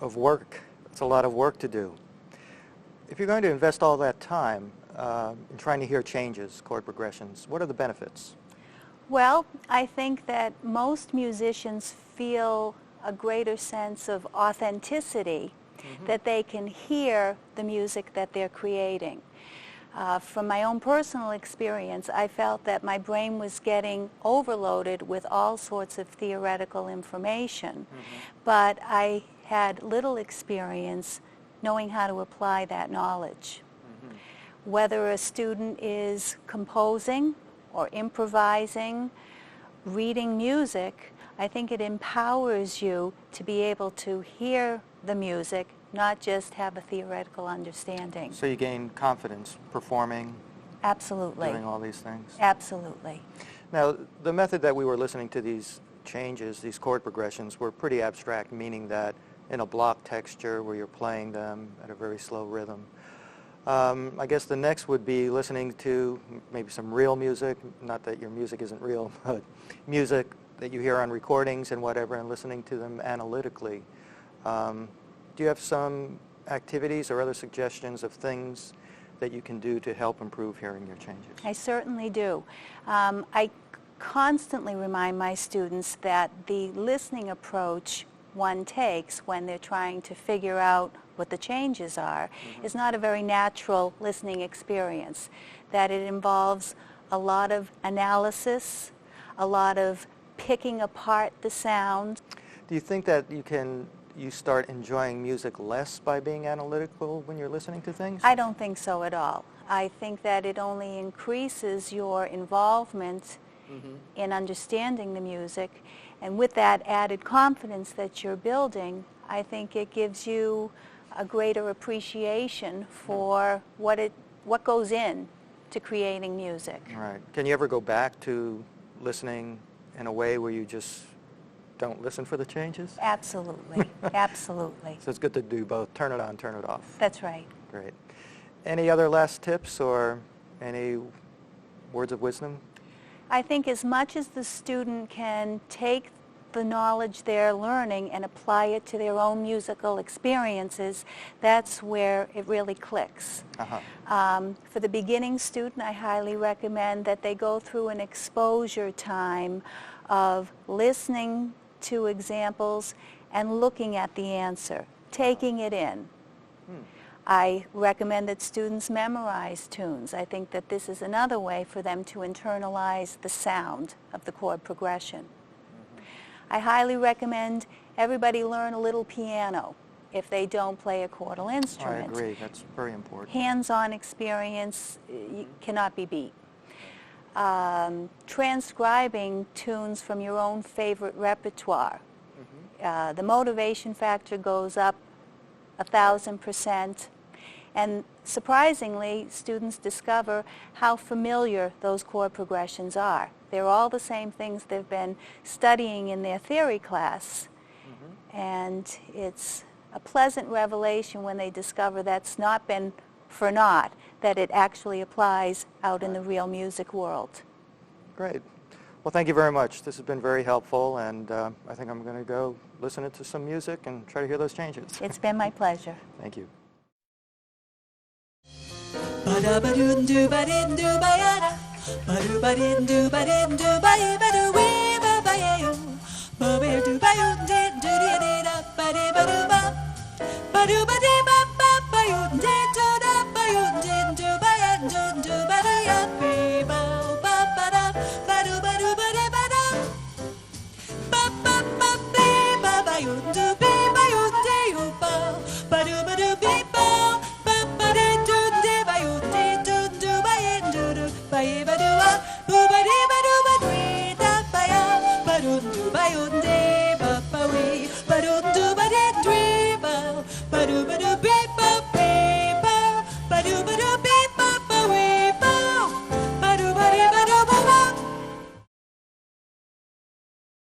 of work. It's a lot of work to do. If you're going to invest all that time in trying to hear changes, chord progressions, what are the benefits? Well, I think that most musicians feel a greater sense of authenticity, that they can hear the music that they're creating. From my own personal experience, I felt that my brain was getting overloaded with all sorts of theoretical information, but I had little experience knowing how to apply that knowledge. Whether a student is composing or improvising, reading music, I think it empowers you to be able to hear the music, not just have a theoretical understanding. So you gain confidence performing, Absolutely. doing all these things? Absolutely. Now, the method that we were listening to these changes, these chord progressions, were pretty abstract, meaning that in a block texture where you're playing them at a very slow rhythm. I guess the next would be listening to maybe some real music, not that your music isn't real, but music that you hear on recordings and whatever, and listening to them analytically. Do you have some activities or other suggestions of things that you can do to help improve hearing your changes? I certainly do. I constantly remind my students that the listening approach one takes when they're trying to figure out what the changes are is not a very natural listening experience, that it involves a lot of analysis, a lot of picking apart the sound. Do you think that you start enjoying music less by being analytical when you're listening to things? I don't think so at all. I think that it only increases your involvement in understanding the music, and with that added confidence that you're building, I think it gives you a greater appreciation for what goes in to creating music. Right. Can you ever go back to listening in a way where you just don't listen for the changes? Absolutely. Absolutely. So it's good to do both. Turn it on, turn it off. That's right. Great. Any other last tips or any words of wisdom? I think as much as the student can take the knowledge they're learning and apply it to their own musical experiences, that's where it really clicks. For the beginning student, I highly recommend that they go through an exposure time of listening to examples and looking at the answer, taking it in. I recommend that students memorize tunes. I think that this is another way for them to internalize the sound of the chord progression. I highly recommend everybody learn a little piano if they don't play a chordal instrument. I agree. That's very important. Hands-on experience cannot be beat. Transcribing tunes from your own favorite repertoire. The motivation factor goes up 1,000%. And surprisingly, students discover how familiar those chord progressions are. They're all the same things they've been studying in their theory class. And it's a pleasant revelation when they discover that's not been for naught, that it actually applies out in the real music world. Great. Well, thank you very much. This has been very helpful, and I think I'm going to go listen to some music and try to hear those changes. It's been my pleasure. Thank you. Ba-do-ba-dee